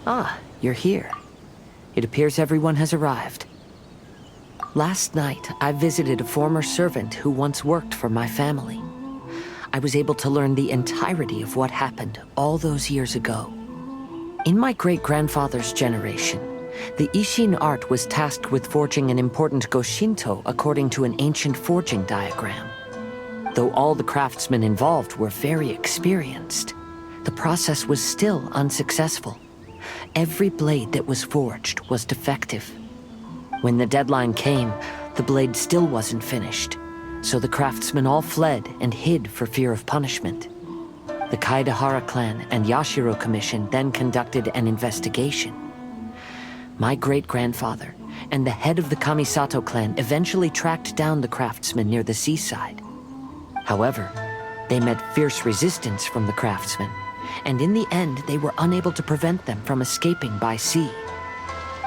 Ah, you're here. It appears everyone has arrived. Last night, I visited a former servant who once worked for my family. I was able to learn the entirety of what happened all those years ago. In my great-grandfather's generation, the Ishin art was tasked with forging an important Goshinto according to an ancient forging diagram. Though all the craftsmen involved were very experienced, the process was still unsuccessful. Every blade that was forged was defective. When the deadline came, the blade still wasn't finished, so the craftsmen all fled and hid for fear of punishment. The Kaedahara clan and Yashiro Commission then conducted an investigation. My great-grandfather and the head of the Kamisato clan eventually tracked down the craftsmen near the seaside. However, they met fierce resistance from the craftsmen, and in the end they were unable to prevent them from escaping by sea.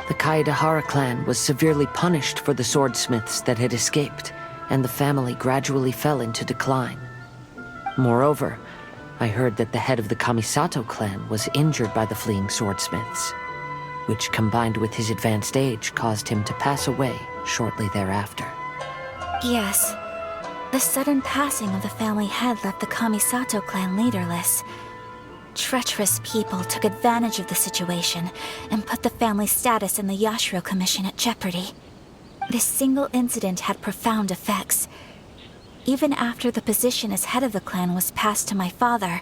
The Kaedahara clan was severely punished for the swordsmiths that had escaped, and the family gradually fell into decline. Moreover, I heard that the head of the Kamisato clan was injured by the fleeing swordsmiths, which combined with his advanced age caused him to pass away shortly thereafter. Yes. The sudden passing of the family head left the Kamisato clan leaderless. Treacherous people took advantage of the situation and put the family's status in the Yashiro Commission at jeopardy. This single incident had profound effects. Even after the position as head of the clan was passed to my father,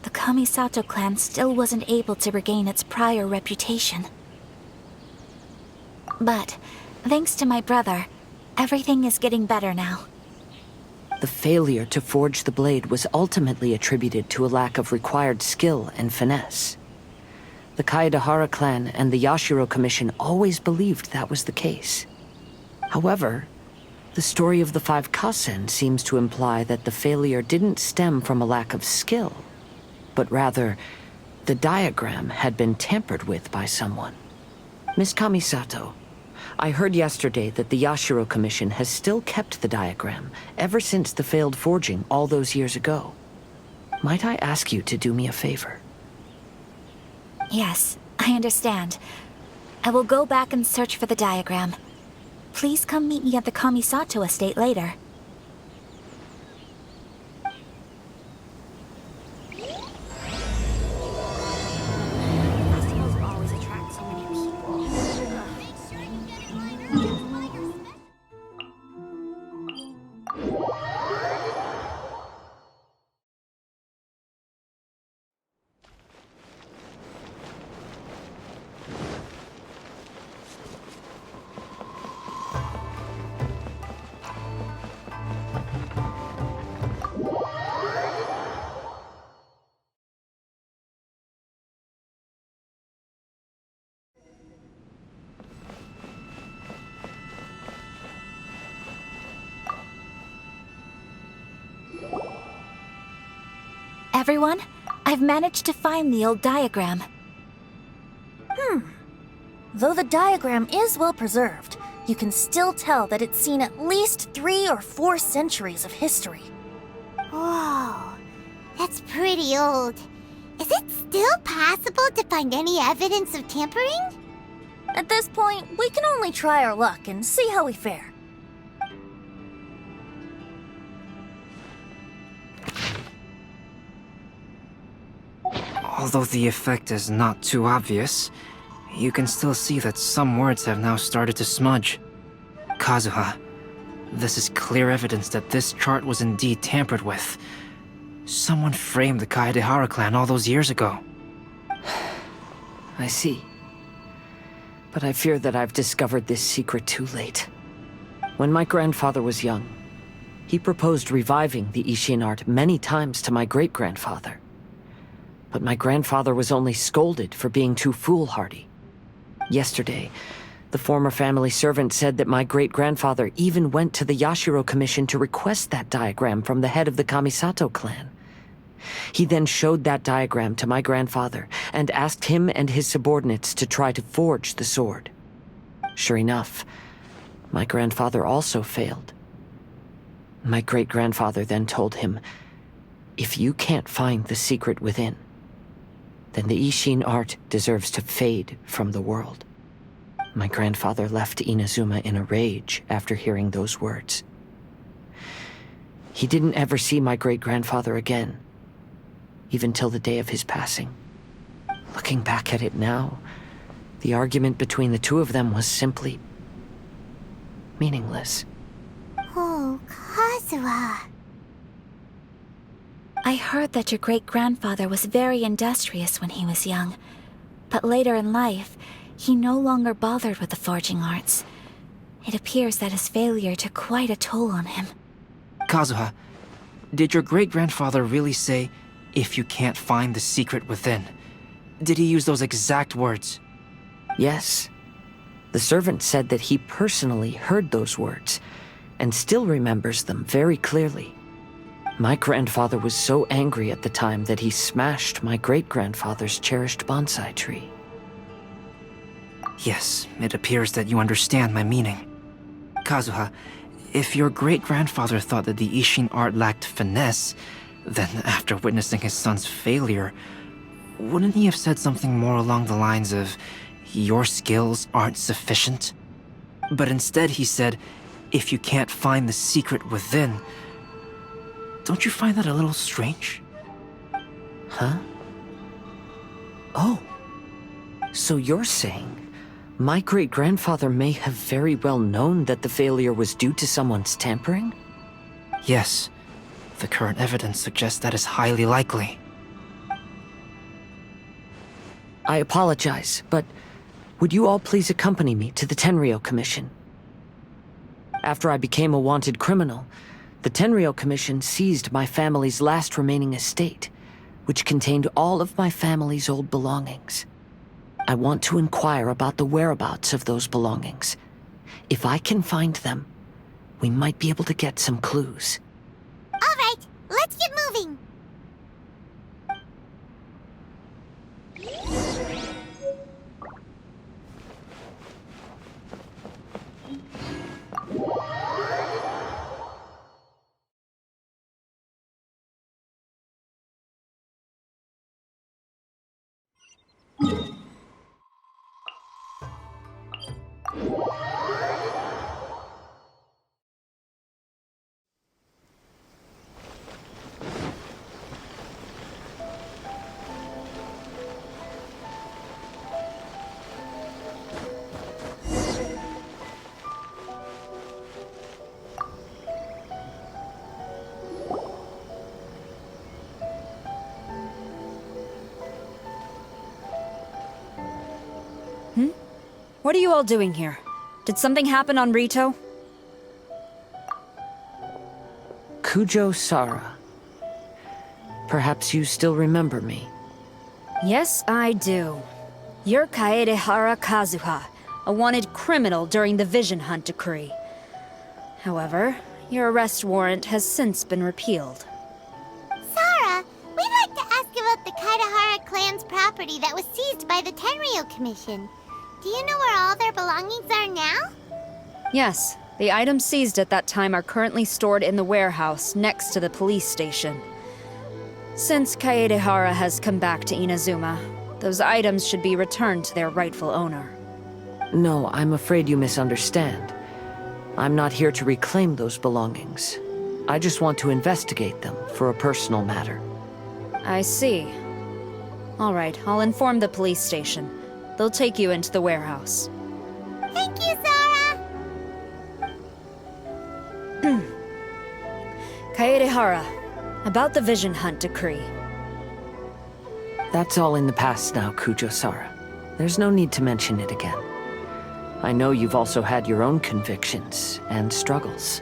the Kamisato clan still wasn't able to regain its prior reputation. But, thanks to my brother, everything is getting better now. The failure to forge the blade was ultimately attributed to a lack of required skill and finesse. The Kaedahara clan and the Yashiro Commission always believed that was the case. However, the story of the 5 Kasen seems to imply that the failure didn't stem from a lack of skill, but rather, the diagram had been tampered with by someone. Miss Kamisato, I heard yesterday that the Yashiro Commission has still kept the diagram ever since the failed forging all those years ago. Might I ask you to do me a favor? Yes, I understand. I will go back and search for the diagram. Please come meet me at the Kamisato estate later. Everyone, I've managed to find the old diagram. Though the diagram is well preserved, you can still tell that it's seen at least 3 or 4 centuries of history. Whoa, that's pretty old. Is it still possible to find any evidence of tampering? At this point, we can only try our luck and see how we fare. Although the effect is not too obvious, you can still see that some words have now started to smudge. Kazuha, this is clear evidence that this chart was indeed tampered with. Someone framed the Kaedahara clan all those years ago. I see. But I fear that I've discovered this secret too late. When my grandfather was young, he proposed reviving the Ishin art many times to my great-grandfather. But my grandfather was only scolded for being too foolhardy. Yesterday, the former family servant said that my great-grandfather even went to the Yashiro Commission to request that diagram from the head of the Kamisato clan. He then showed that diagram to my grandfather and asked him and his subordinates to try to forge the sword. Sure enough, my grandfather also failed. My great-grandfather then told him, "If you can't find the secret within, then the Ishin art deserves to fade from the world. My grandfather left Inazuma in a rage after hearing those words. He didn't ever see my great-grandfather again, even till the day of his passing. Looking back at it now, the argument between the two of them was simply meaningless. Oh, Kazuha. I heard that your great-grandfather was very industrious when he was young, but later in life, he no longer bothered with the forging arts. It appears that his failure took quite a toll on him. Kazuha, did your great-grandfather really say, "If you can't find the secret within"? Did he use those exact words? Yes. The servant said that he personally heard those words, and still remembers them very clearly. My grandfather was so angry at the time that he smashed my great-grandfather's cherished bonsai tree. Yes, it appears that you understand my meaning. Kazuha, if your great-grandfather thought that the Ishin art lacked finesse, then after witnessing his son's failure, wouldn't he have said something more along the lines of, "Your skills aren't sufficient"? But instead he said, "If you can't find the secret within." Don't you find that a little strange? Huh? Oh. So you're saying my great-grandfather may have very well known that the failure was due to someone's tampering? Yes. The current evidence suggests that is highly likely. I apologize, but would you all please accompany me to the Tenryou Commission? After I became a wanted criminal, the Tenryou Commission seized my family's last remaining estate, which contained all of my family's old belongings. I want to inquire about the whereabouts of those belongings. If I can find them, we might be able to get some clues. All right, let's get moving. What are you all doing here? Did something happen on Rito? Kujo Sara. Perhaps you still remember me. Yes, I do. You're Kaedehara Kazuha, a wanted criminal during the Vision Hunt decree. However, your arrest warrant has since been repealed. Sarah, we'd like to ask about the Kaedehara clan's property that was seized by the Tenryou Commission. Do you know where all their belongings are now? Yes, the items seized at that time are currently stored in the warehouse next to the police station. Since Kaedehara has come back to Inazuma, those items should be returned to their rightful owner. No, I'm afraid you misunderstand. I'm not here to reclaim those belongings. I just want to investigate them for a personal matter. I see. All right, I'll inform the police station. They'll take you into the warehouse. Thank you, Sarah! Kaedehara, about the Vision Hunt decree. That's all in the past now, Kujo Sara. There's no need to mention it again. I know you've also had your own convictions and struggles.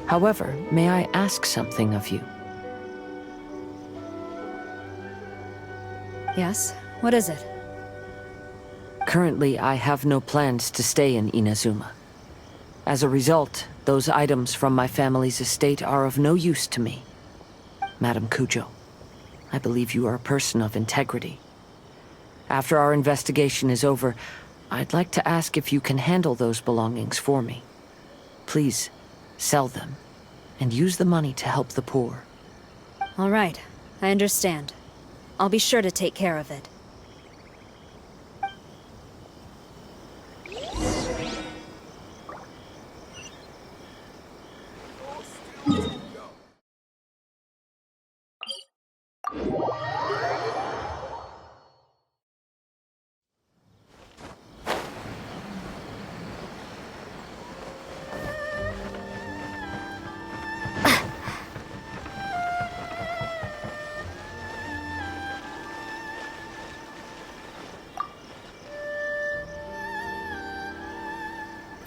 However, may I ask something of you? Yes? What is it? Currently, I have no plans to stay in Inazuma. As a result, those items from my family's estate are of no use to me. Madam Kujo, I believe you are a person of integrity. After our investigation is over, I'd like to ask if you can handle those belongings for me. Please, sell them, and use the money to help the poor. All right, I understand. I'll be sure to take care of it.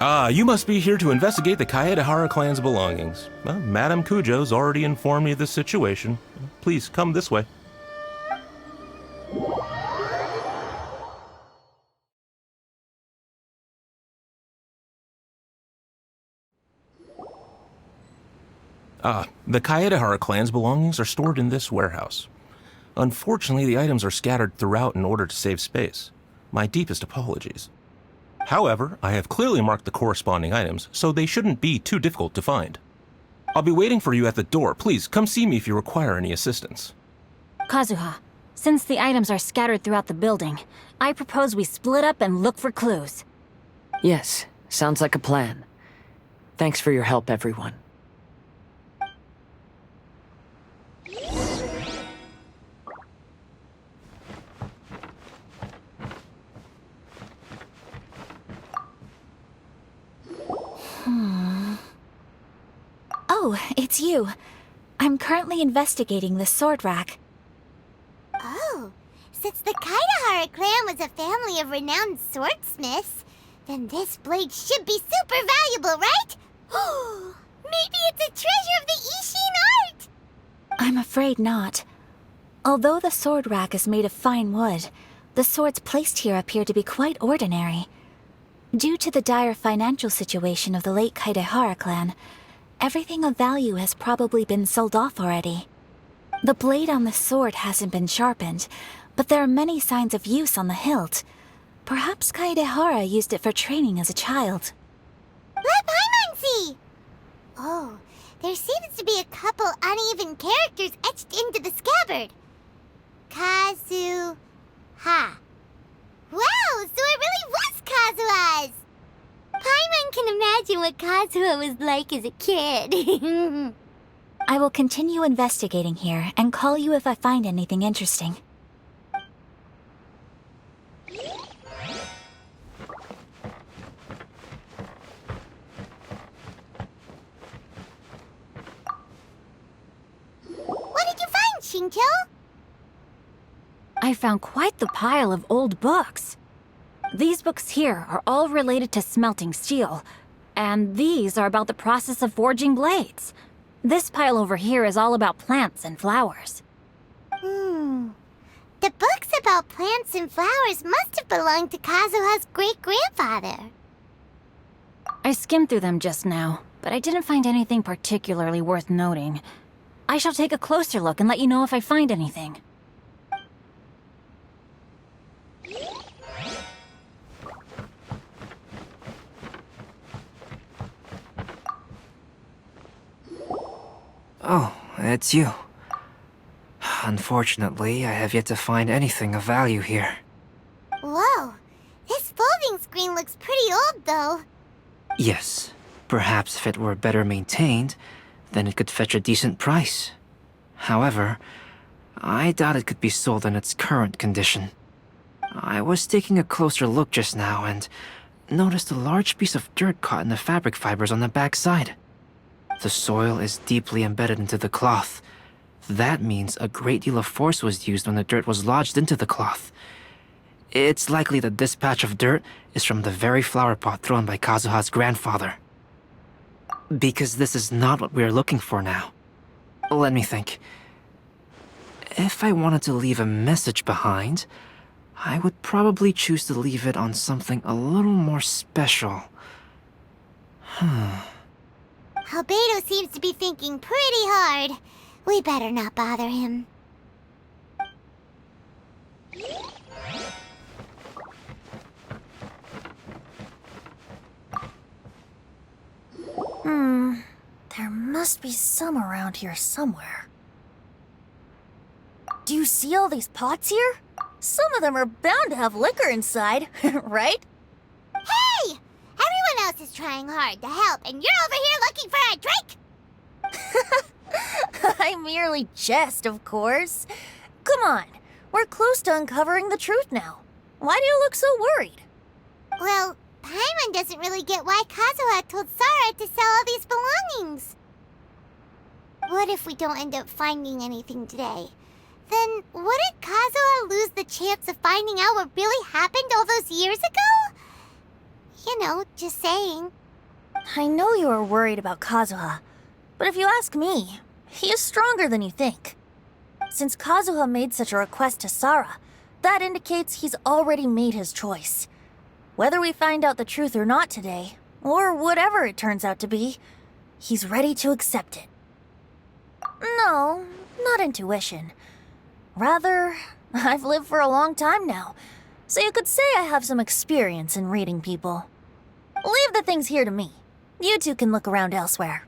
Ah, you must be here to investigate the Kaedehara clan's belongings. Well, Madame Kujo's already informed me of the situation. Please, come this way. The Kaedehara clan's belongings are stored in this warehouse. Unfortunately, the items are scattered throughout in order to save space. My deepest apologies. However, I have clearly marked the corresponding items, so they shouldn't be too difficult to find. I'll be waiting for you at the door. Please, come see me if you require any assistance. Kazuha, since the items are scattered throughout the building, I propose we split up and look for clues. Yes, sounds like a plan. Thanks for your help, everyone. Oh, it's you. I'm currently investigating the sword rack. Oh, since the Kaedehara clan was a family of renowned swordsmiths, then this blade should be super valuable, right? Oh, maybe it's a treasure of the Ishin art! I'm afraid not. Although the sword rack is made of fine wood, the swords placed here appear to be quite ordinary. Due to the dire financial situation of the late Kaedehara clan, everything of value has probably been sold off already. The blade on the sword hasn't been sharpened, but there are many signs of use on the hilt. Perhaps Kaedehara used it for training as a child. Let Paimon see! Oh, there seems to be a couple uneven characters etched into the scabbard. Kazuha. Wow, so it really was Kazuha's! Paimon can imagine what Kazuha was like as a kid. I will continue investigating here and call you if I find anything interesting. What did you find, Shincho? I found quite the pile of old books. These books here are all related to smelting steel, and these are about the process of forging blades. This pile over here is all about plants and flowers. The books about plants and flowers must have belonged to Kazuha's great-grandfather. I skimmed through them just now, but I didn't find anything particularly worth noting. I shall take a closer look and let you know if I find anything. Oh, it's you. Unfortunately, I have yet to find anything of value here. Whoa, this folding screen looks pretty old, though. Yes, perhaps if it were better maintained, then it could fetch a decent price. However, I doubt it could be sold in its current condition. I was taking a closer look just now and noticed a large piece of dirt caught in the fabric fibers on the back side. The soil is deeply embedded into the cloth. That means a great deal of force was used when the dirt was lodged into the cloth. It's likely that this patch of dirt is from the very flower pot thrown by Kazuha's grandfather. Because this is not what we are looking for now. Let me think. If I wanted to leave a message behind, I would probably choose to leave it on something a little more special. Albedo seems to be thinking pretty hard. We better not bother him. There must be some around here somewhere. Do you see all these pots here? Some of them are bound to have liquor inside, right? Hey! Everyone else is trying hard to help, and you're over here looking for a drink? I merely jest, of course. Come on, we're close to uncovering the truth now. Why do you look so worried? Well, Paimon doesn't really get why Kazuha told Sara to sell all these belongings. What if we don't end up finding anything today? Then wouldn't Kazuha lose the chance of finding out what really happened all those years ago? You know, just saying. I know you are worried about Kazuha, but if you ask me, he is stronger than you think. Since Kazuha made such a request to Sara, that indicates he's already made his choice. Whether we find out the truth or not today, or whatever it turns out to be, he's ready to accept it. No, not intuition. Rather, I've lived for a long time now, so you could say I have some experience in reading people. Leave the things here to me. You two can look around elsewhere.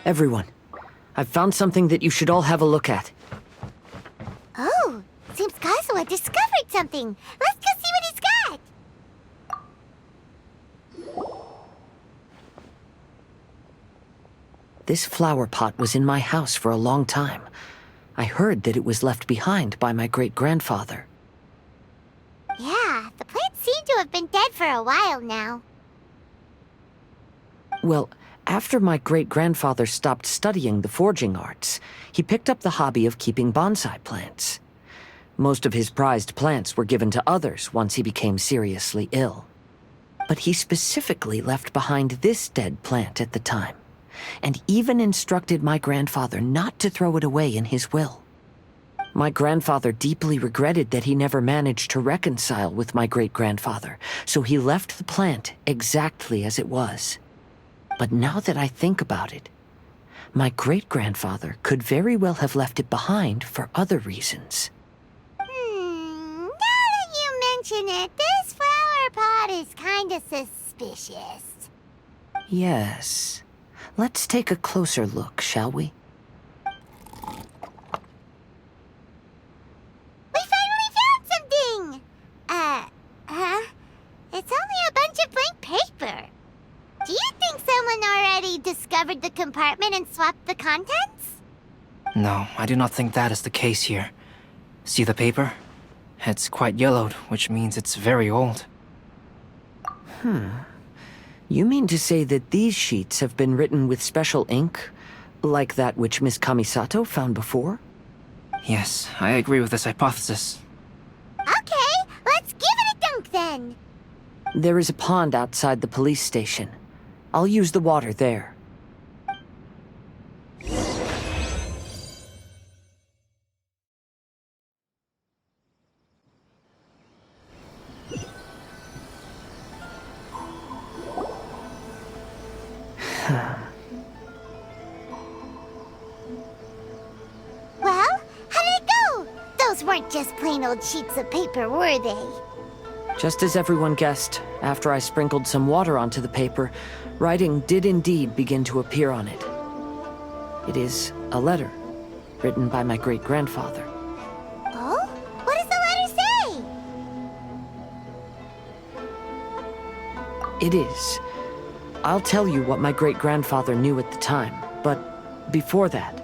Everyone, I've found something that you should all have a look at. Oh, seems Kazuha discovered something. Let's go see what he's got. This flower pot was in my house for a long time. I heard that it was left behind by my great-grandfather. Yeah, the plants seem to have been dead for a while now. Well, after my great-grandfather stopped studying the forging arts, he picked up the hobby of keeping bonsai plants. Most of his prized plants were given to others once he became seriously ill. But he specifically left behind this dead plant at the time, and even instructed my grandfather not to throw it away in his will. My grandfather deeply regretted that he never managed to reconcile with my great-grandfather, so he left the plant exactly as it was. But now that I think about it, my great-grandfather could very well have left it behind for other reasons. Now that you mention it, this flower pot is kinda suspicious. Yes. Let's take a closer look, shall we? We finally found something! It's only a bunch of blank paper. Do you think someone already discovered the compartment and swapped the contents? No, I do not think that is the case here. See the paper? It's quite yellowed, which means it's very old. You mean to say that these sheets have been written with special ink, like that which Miss Kamisato found before? Yes, I agree with this hypothesis. Okay, let's give it a dunk then. There is a pond outside the police station. I'll use the water there. Well, how did it go? Those weren't just plain old sheets of paper, were they? Just as everyone guessed, after I sprinkled some water onto the paper, writing did indeed begin to appear on it. It is a letter, written by my great-grandfather. Oh? What does the letter say? It is. I'll tell you what my great-grandfather knew at the time, but before that,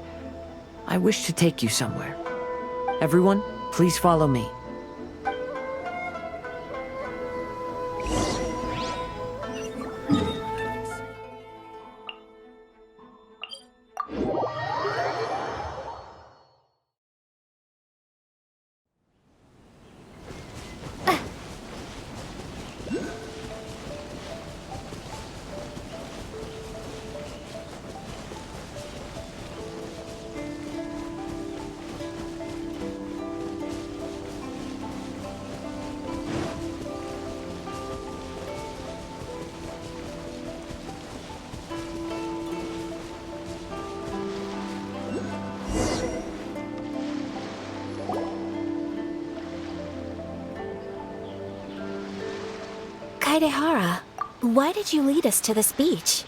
I wish to take you somewhere. Everyone, please follow me. Kaedehara, why did you lead us to this beach?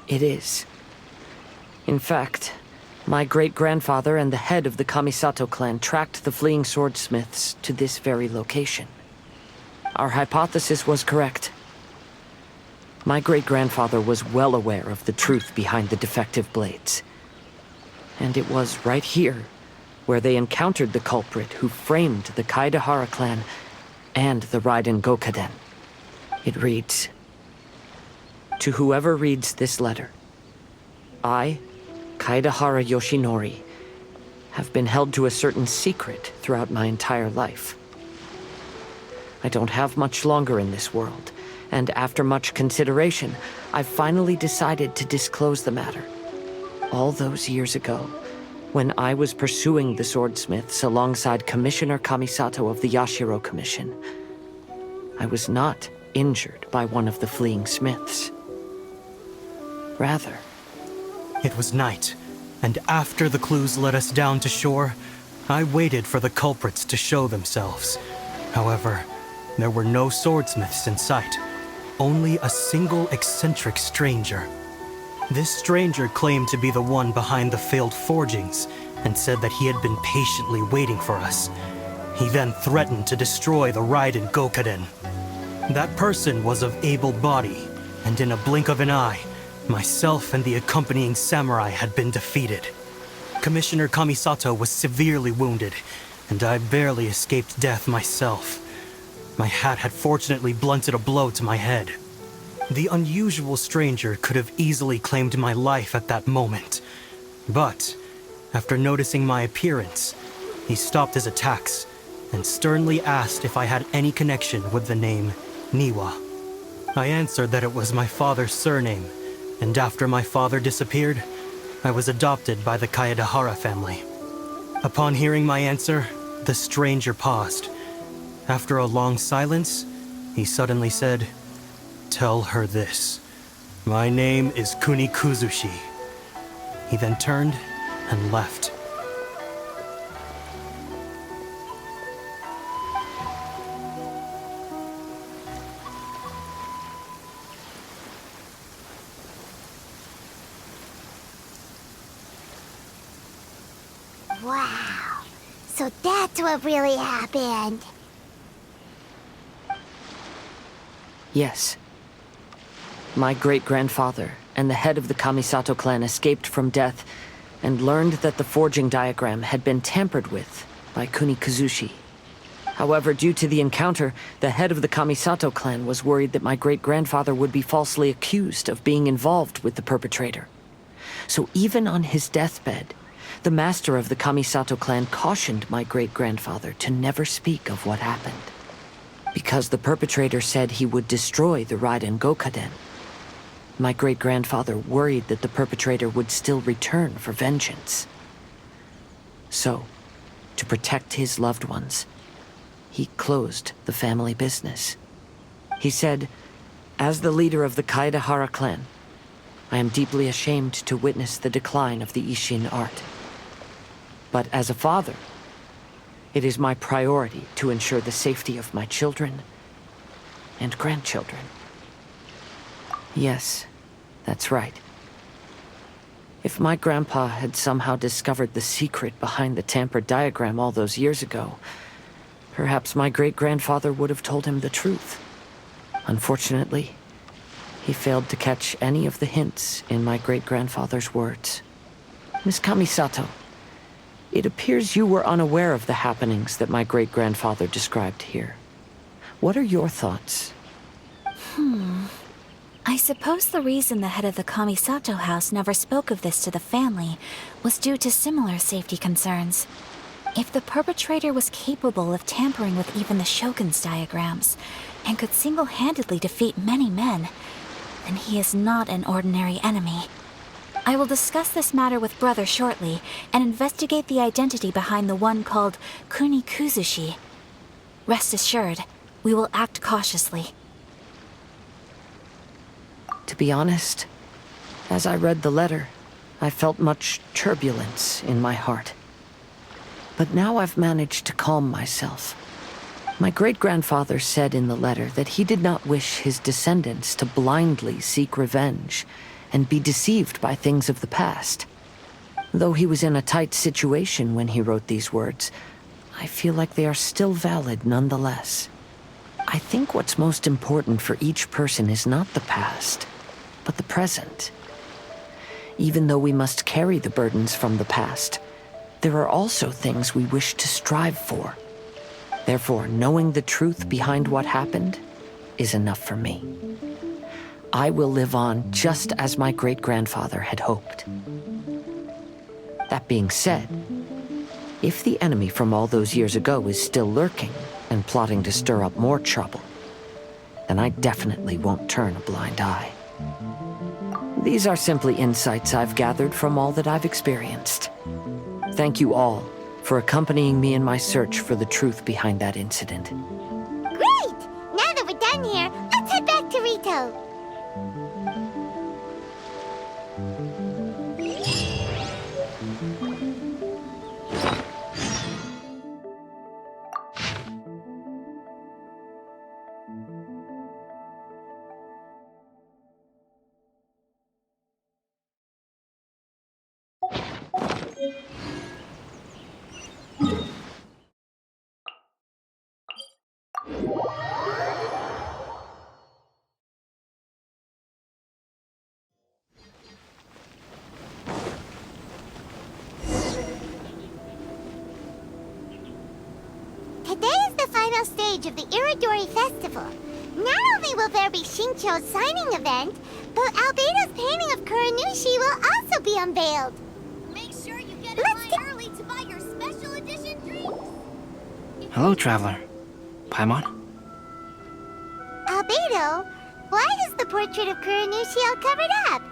It is. In fact, my great-grandfather and the head of the Kamisato clan tracked the fleeing swordsmiths to this very location. Our hypothesis was correct. My great-grandfather was well aware of the truth behind the defective blades. And it was right here where they encountered the culprit who framed the Kaedehara clan and the Raiden Gokaden. It reads, "To whoever reads this letter, I, Kaedehara Yoshinori, have been held to a certain secret throughout my entire life. I don't have much longer in this world, and after much consideration, I finally decided to disclose the matter. All those years ago, when I was pursuing the swordsmiths alongside Commissioner Kamisato of the Yashiro Commission, I was not injured by one of the fleeing smiths. Rather, It was night, and after the clues led us down to shore, I waited for the culprits to show themselves. However, there were no swordsmiths in sight, only a single eccentric stranger. This stranger claimed to be the one behind the failed forgings, and said that he had been patiently waiting for us. He then threatened to destroy the Raiden Gokaden. That person was of able body, and in a blink of an eye, myself and the accompanying samurai had been defeated. Commissioner Kamisato was severely wounded, and I barely escaped death myself. My hat had fortunately blunted a blow to my head. The unusual stranger could have easily claimed my life at that moment. But, after noticing my appearance, he stopped his attacks and sternly asked if I had any connection with the name Niwa. I answered that it was my father's surname, and after my father disappeared, I was adopted by the Kaedehara family. Upon hearing my answer, the stranger paused. After a long silence, he suddenly said, "Tell her this. My name is Kuni Kuzushi." He then turned and left. Wow. So that's what really happened. Yes. My great-grandfather and the head of the Kamisato clan escaped from death and learned that the forging diagram had been tampered with by Kuni Kuzushi. However, due to the encounter, the head of the Kamisato clan was worried that my great-grandfather would be falsely accused of being involved with the perpetrator. So even on his deathbed, the master of the Kamisato clan cautioned my great-grandfather to never speak of what happened. Because the perpetrator said he would destroy the Raiden Gokaden, my great-grandfather worried that the perpetrator would still return for vengeance. So, to protect his loved ones, he closed the family business. He said, "As the leader of the Kaedehara clan, I am deeply ashamed to witness the decline of the Ishin art. But as a father, it is my priority to ensure the safety of my children and grandchildren." Yes, that's right. If my grandpa had somehow discovered the secret behind the tampered diagram all those years ago, perhaps my great-grandfather would have told him the truth. Unfortunately, he failed to catch any of the hints in my great-grandfather's words. Miss Kamisato, it appears you were unaware of the happenings that my great-grandfather described here. What are your thoughts? I suppose the reason the head of the Kamisato house never spoke of this to the family was due to similar safety concerns. If the perpetrator was capable of tampering with even the Shogun's diagrams, and could single-handedly defeat many men, then he is not an ordinary enemy. I will discuss this matter with Brother shortly, and investigate the identity behind the one called Kuni Kuzushi. Rest assured, we will act cautiously. To be honest, as I read the letter, I felt much turbulence in my heart. But now I've managed to calm myself. My great-grandfather said in the letter that he did not wish his descendants to blindly seek revenge and be deceived by things of the past. Though he was in a tight situation when he wrote these words, I feel like they are still valid nonetheless. I think what's most important for each person is not the past, but the present. Even though we must carry the burdens from the past, there are also things we wish to strive for. Therefore, knowing the truth behind what happened is enough for me. I will live on just as my great-grandfather had hoped. That being said, if the enemy from all those years ago is still lurking and plotting to stir up more trouble, then I definitely won't turn a blind eye. These are simply insights I've gathered from all that I've experienced. Thank you all for accompanying me in my search for the truth behind that incident. Great! Now that we're done here, let's head back to Rito. Today is the final stage of the Iridori Festival. Not only will there be Shincho's signing event, but Albedo's painting of Kuranushi will also be unveiled. Make sure you get in line early to buy your special edition drinks. Hello, traveler. Paimon? Albedo, why is the portrait of Kuranushi all covered up?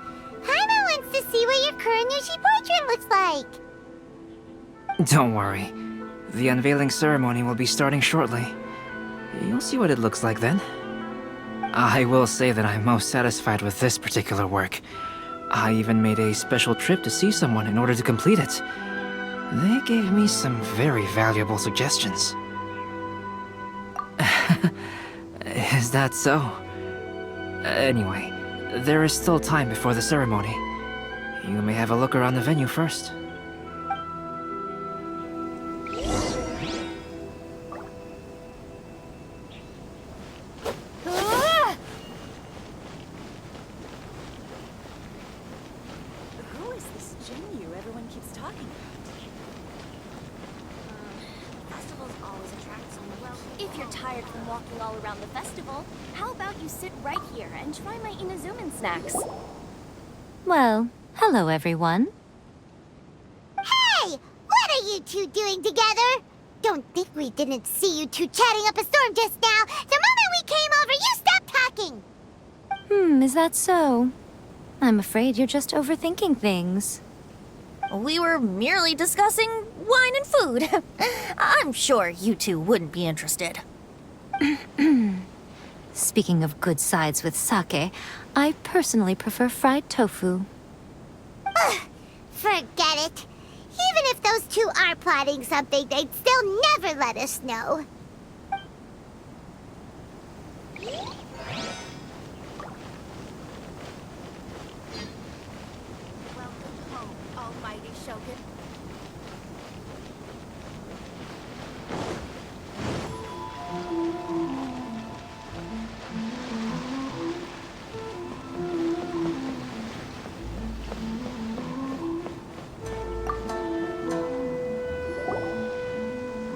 Paimon wants to see what your Kuranushi portrait looks like. Don't worry. The unveiling ceremony will be starting shortly. You'll see what it looks like then. I will say that I'm most satisfied with this particular work. I even made a special trip to see someone in order to complete it. They gave me some very valuable suggestions. Is that so? Anyway, there is still time before the ceremony. You may have a look around the venue first. If you're tired from walking all around the festival, how about you sit right here and try my Inazuman snacks? Well, hello everyone. Hey! What are you two doing together? Don't think we didn't see you two chatting up a storm just now. The moment we came over, you stopped talking! Is that so? I'm afraid you're just overthinking things. We were merely discussing wine and food. I'm sure you two wouldn't be interested. Speaking of good sides with sake, I personally prefer fried tofu. Forget it. Even if those two are plotting something, they'd still never let us know. Welcome home, almighty Shogun.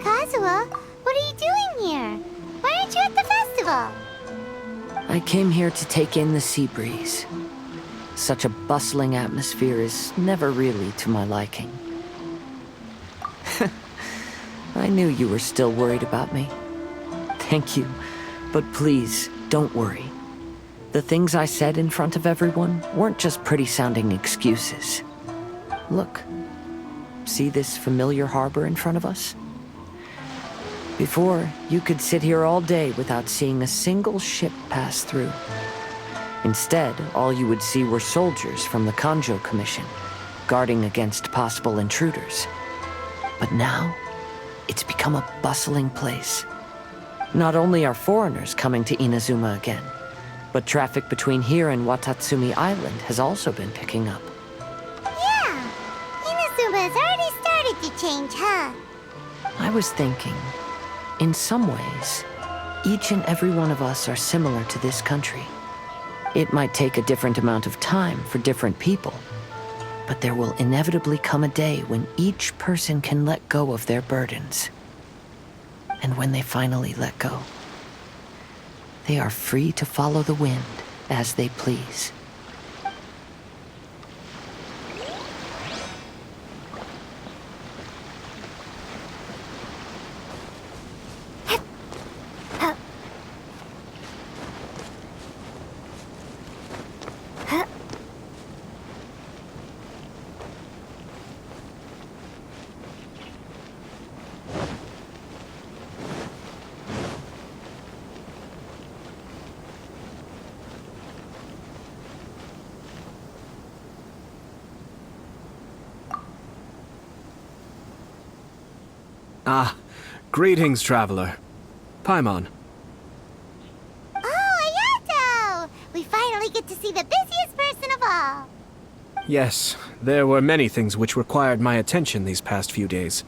Kazuha, what are you doing here? Why aren't you at the festival? I came here to take in the sea breeze. Such a bustling atmosphere is never really to my liking. I knew you were still worried about me. Thank you, but please, don't worry. The things I said in front of everyone weren't just pretty-sounding excuses. Look, see this familiar harbor in front of us? Before, you could sit here all day without seeing a single ship pass through. Instead, all you would see were soldiers from the Kanjo Commission, guarding against possible intruders. But now, it's become a bustling place. Not only are foreigners coming to Inazuma again, but traffic between here and Watatsumi Island has also been picking up. Yeah, Inazuma change, huh? I was thinking, in some ways, each and every one of us are similar to this country. It might take a different amount of time for different people, but there will inevitably come a day when each person can let go of their burdens. And when they finally let go, they are free to follow the wind as they please. Ah, greetings, traveler. Paimon. Oh, Ayato! We finally get to see the busiest person of all. Yes, there were many things which required my attention these past few days.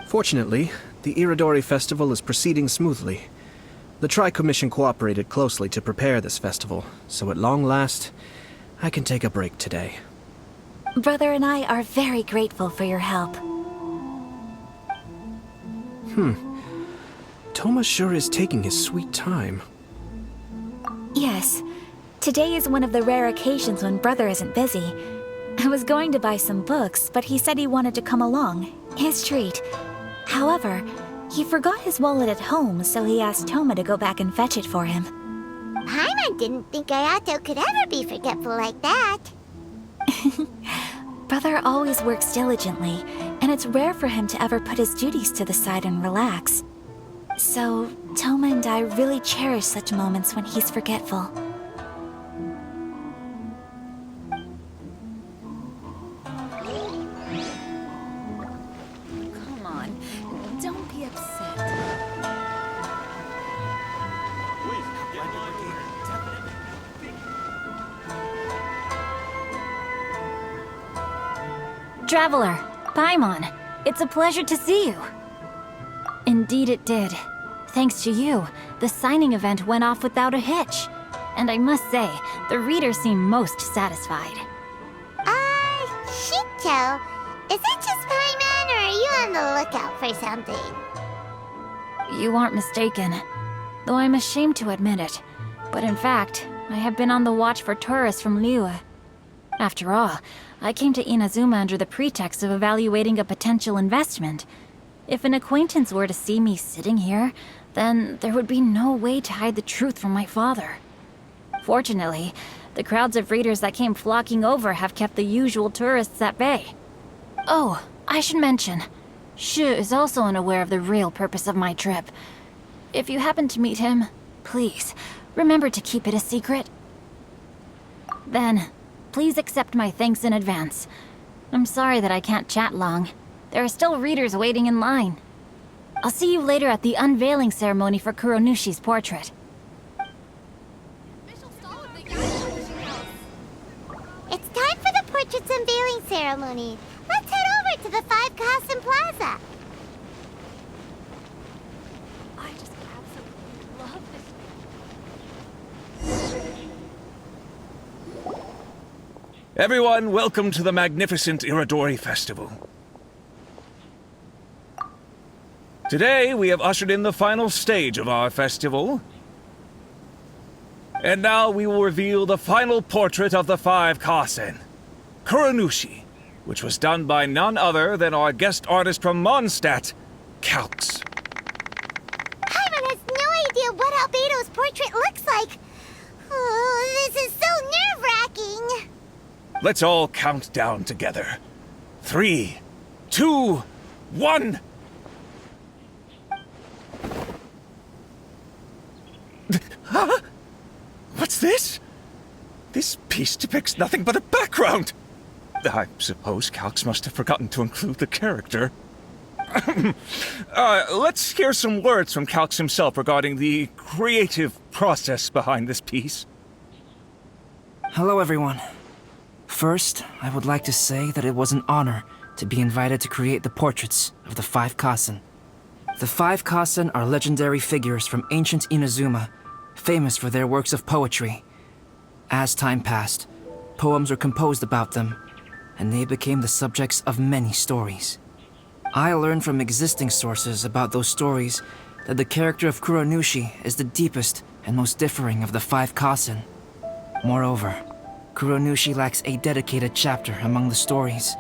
Fortunately, the Iridori festival is proceeding smoothly. The Tri-Commission cooperated closely to prepare this festival, so at long last, I can take a break today. Brother and I are very grateful for your help. Toma sure is taking his sweet time. Yes. Today is one of the rare occasions when Brother isn't busy. I was going to buy some books, but he said he wanted to come along. His treat. However, he forgot his wallet at home, so he asked Toma to go back and fetch it for him. Paimon didn't think Ayato could ever be forgetful like that. Brother always works diligently, and it's rare for him to ever put his duties to the side and relax. So, Toma and I really cherish such moments when he's forgetful. Come on, don't be upset. Traveler, Paimon, it's a pleasure to see you. Indeed it did. Thanks to you, the signing event went off without a hitch. And I must say, the readers seem most satisfied. Shito, is it just Paimon, or are you on the lookout for something? You aren't mistaken, though I'm ashamed to admit it. But in fact, I have been on the watch for tourists from Liyue. After all, I came to Inazuma under the pretext of evaluating a potential investment. If an acquaintance were to see me sitting here, then there would be no way to hide the truth from my father. Fortunately, the crowds of readers that came flocking over have kept the usual tourists at bay. Oh, I should mention, Shu is also unaware of the real purpose of my trip. If you happen to meet him, please, remember to keep it a secret. Then, please accept my thanks in advance. I'm sorry that I can't chat long. There are still readers waiting in line. I'll see you later at the unveiling ceremony for Kuronushi's portrait. It's time for the portrait's unveiling ceremony. Let's head over to the 5 Kasen Plaza. I just absolutely love this. Everyone, welcome to the magnificent Iridori Festival. Today, we have ushered in the final stage of our festival. And now we will reveal the final portrait of the 5 Kasen, Kuronushi, which was done by none other than our guest artist from Mondstadt, Calx. Paimon has no idea what Albedo's portrait looks like. Oh, this is so nerve-wracking. Let's all count down together. 3, 2, 1... Huh? What's this? This piece depicts nothing but a background. I suppose Calx must have forgotten to include the character. Let's hear some words from Calx himself regarding the creative process behind this piece. Hello, everyone. First, I would like to say that it was an honor to be invited to create the portraits of the 5 Kasen. The 5 Kasen are legendary figures from ancient Inazuma, famous for their works of poetry. As time passed, poems were composed about them, and they became the subjects of many stories. I learned from existing sources about those stories that the character of Kuronushi is the deepest and most differing of the 5 Kasen. Moreover, Kuronushi lacks a dedicated chapter among the stories.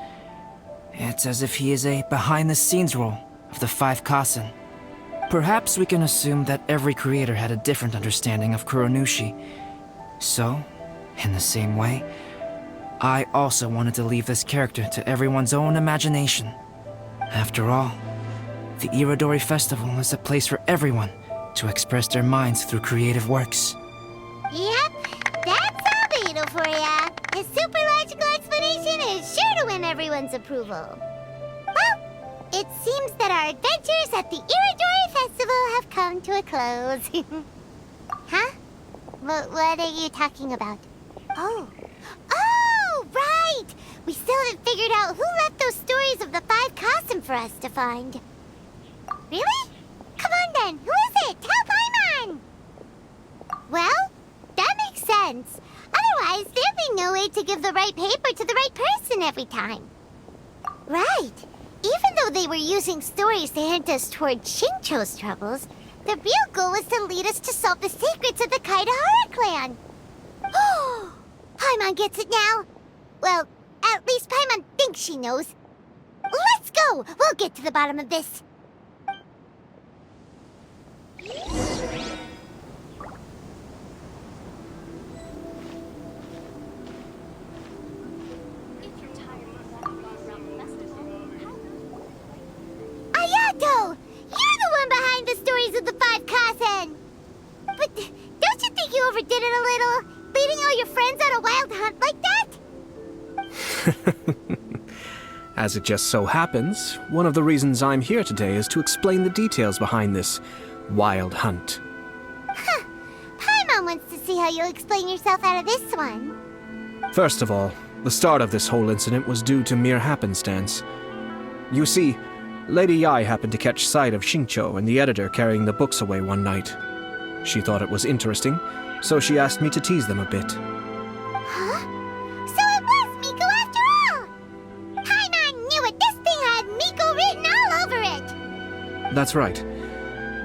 It's as if he is a behind-the-scenes role of the 5 Kasen. Perhaps we can assume that every creator had a different understanding of Kuronushi. So, in the same way, I also wanted to leave this character to everyone's own imagination. After all, the Irodori Festival is a place for everyone to express their minds through creative works. Yep, that's Albedo for ya. His super logical explanation is sure to win everyone's approval. Well, it seems that our adventures at the Irodori Festival have come to a close. Huh? What are you talking about? Oh, right! We still haven't figured out who left those stories of the 5 Kasen for us to find. Really? Come on then, who is it? Tell Paimon! Well, that makes sense. Otherwise, there'd be no way to give the right paper to the right person every time. Right. Even though they were using stories to hint us toward Shincho's troubles, the real goal was to lead us to solve the secrets of the Kaedehara clan. Oh, Paimon gets it now. Well, at least Paimon thinks she knows. Let's go! We'll get to the bottom of this. Ayato! You're the one behind the stories of the 5 Kasen! But don't you think you overdid it a little? Leading all your friends on a wild hunt like that? As it just so happens, one of the reasons I'm here today is to explain the details behind this wild hunt. Huh. Paimon wants to see how you'll explain yourself out of this one. First of all, the start of this whole incident was due to mere happenstance. You see, Lady Yai happened to catch sight of Shincho and the editor carrying the books away one night. She thought it was interesting, so she asked me to tease them a bit. Huh? So it was Miko after all! Paimon knew it! This thing had Miko written all over it! That's right.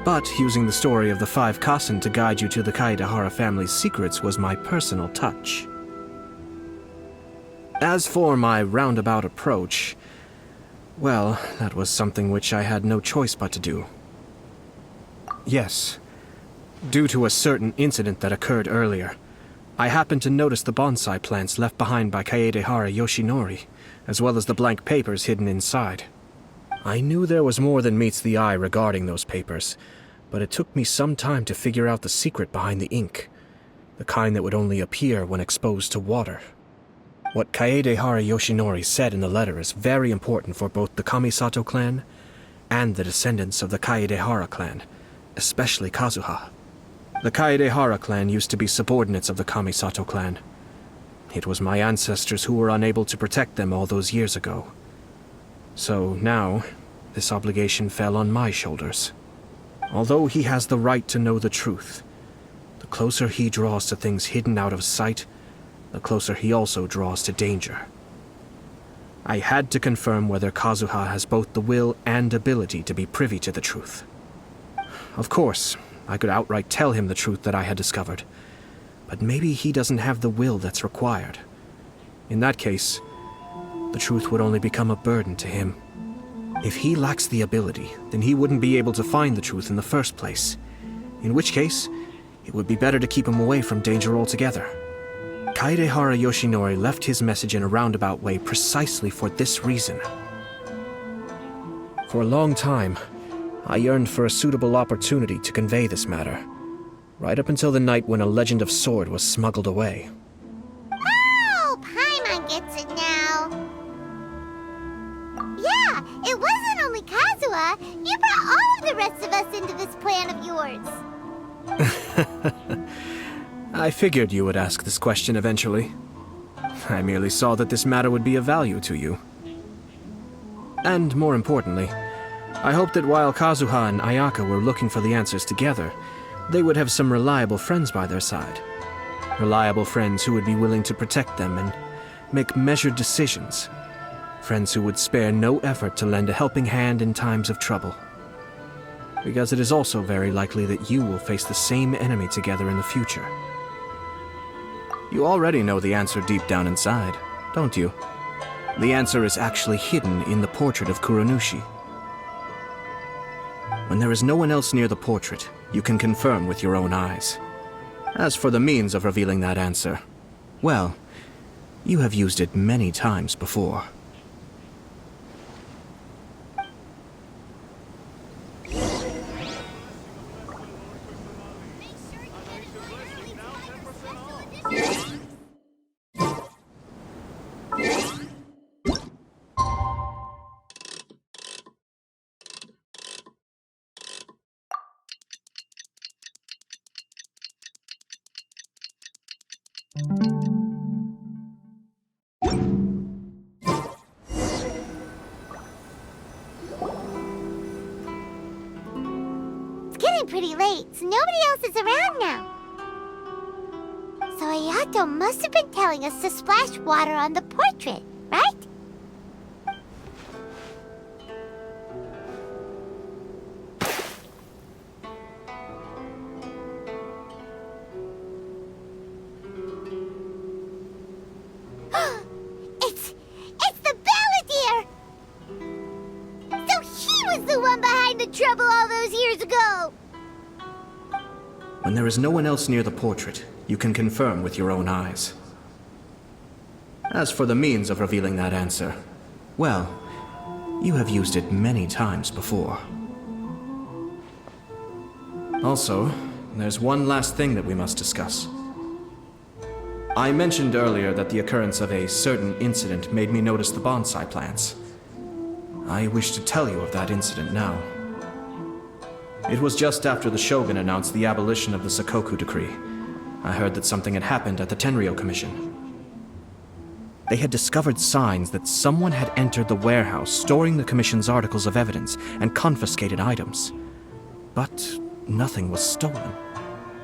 But using the story of the 5 Kasen to guide you to the Kaedehara family's secrets was my personal touch. As for my roundabout approach, well, that was something which I had no choice but to do. Yes. Due to a certain incident that occurred earlier, I happened to notice the bonsai plants left behind by Kaedehara Yoshinori, as well as the blank papers hidden inside. I knew there was more than meets the eye regarding those papers, but it took me some time to figure out the secret behind the ink, the kind that would only appear when exposed to water. What Kaedehara Yoshinori said in the letter is very important for both the Kamisato clan and the descendants of the Kaedehara clan, especially Kazuha. The Kaedehara clan used to be subordinates of the Kamisato clan. It was my ancestors who were unable to protect them all those years ago. So now, this obligation fell on my shoulders. Although he has the right to know the truth, the closer he draws to things hidden out of sight, the closer he also draws to danger. I had to confirm whether Kazuha has both the will and ability to be privy to the truth. Of course, I could outright tell him the truth that I had discovered, but maybe he doesn't have the will that's required. In that case, the truth would only become a burden to him. If he lacks the ability, then he wouldn't be able to find the truth in the first place, in which case, it would be better to keep him away from danger altogether. Kaedehara Yoshinori left his message in a roundabout way precisely for this reason. For a long time, I yearned for a suitable opportunity to convey this matter, right up until the night when a legend of sword was smuggled away. Oh, Paimon gets it now. Yeah, it wasn't only Kazuha. You brought all of the rest of us into this plan of yours. I figured you would ask this question eventually. I merely saw that this matter would be of value to you. And more importantly, I hope that while Kazuha and Ayaka were looking for the answers together, they would have some reliable friends by their side. Reliable friends who would be willing to protect them and make measured decisions. Friends who would spare no effort to lend a helping hand in times of trouble. Because it is also very likely that you will face the same enemy together in the future. You already know the answer deep down inside, don't you? The answer is actually hidden in the portrait of Kuronushi. When there is no one else near the portrait, you can confirm with your own eyes. As for the means of revealing that answer, well, you have used it many times before. It's getting pretty late, so nobody else is around now. So Ayato must have been telling us to splash water on the portrait, right? It's the Balladeer! So he was the one behind the trouble all those years ago! When there is no one else near the portrait, you can confirm with your own eyes. As for the means of revealing that answer, well, you have used it many times before. Also, there's one last thing that we must discuss. I mentioned earlier that the occurrence of a certain incident made me notice the bonsai plants. I wish to tell you of that incident now. It was just after the Shogun announced the abolition of the Sakoku decree. I heard that something had happened at the Tenryou Commission. They had discovered signs that someone had entered the warehouse storing the Commission's articles of evidence and confiscated items. But nothing was stolen.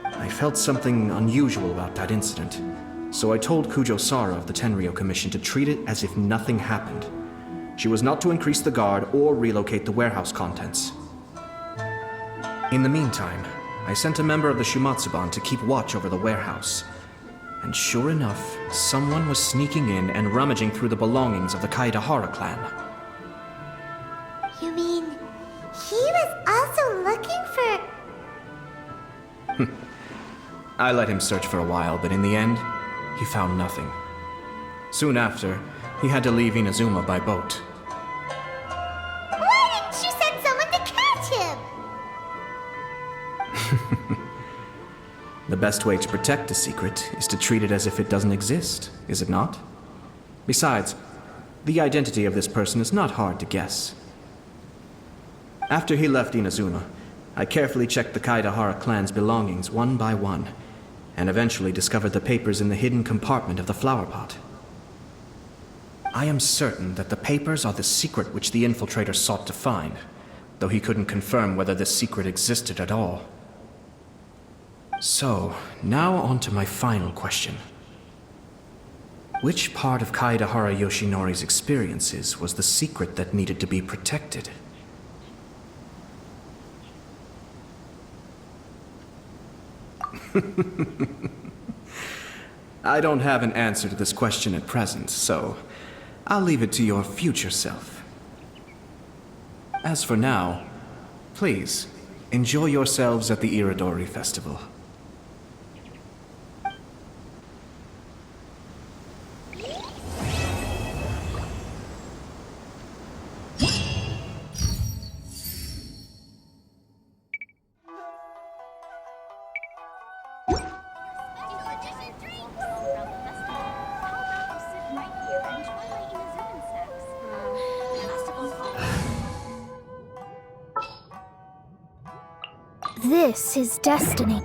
I felt something unusual about that incident, so I told Kujo-Sara of the Tenryou Commission to treat it as if nothing happened. She was not to increase the guard or relocate the warehouse contents. In the meantime, I sent a member of the Shumatsuban to keep watch over the warehouse. And sure enough, someone was sneaking in and rummaging through the belongings of the Kaedahara clan. You mean, he was also looking for... I let him search for a while, but in the end, he found nothing. Soon after, he had to leave Inazuma by boat. Why didn't you send someone to catch him? The best way to protect a secret is to treat it as if it doesn't exist, is it not? Besides, the identity of this person is not hard to guess. After he left Inazuma, I carefully checked the Kaedahara clan's belongings one by one, and eventually discovered the papers in the hidden compartment of the flower pot. I am certain that the papers are the secret which the infiltrator sought to find, though he couldn't confirm whether this secret existed at all. So, now on to my final question. Which part of Kaedahara Yoshinori's experiences was the secret that needed to be protected? I don't have an answer to this question at present, so I'll leave it to your future self. As for now, please, enjoy yourselves at the Iridori Festival. This is destiny.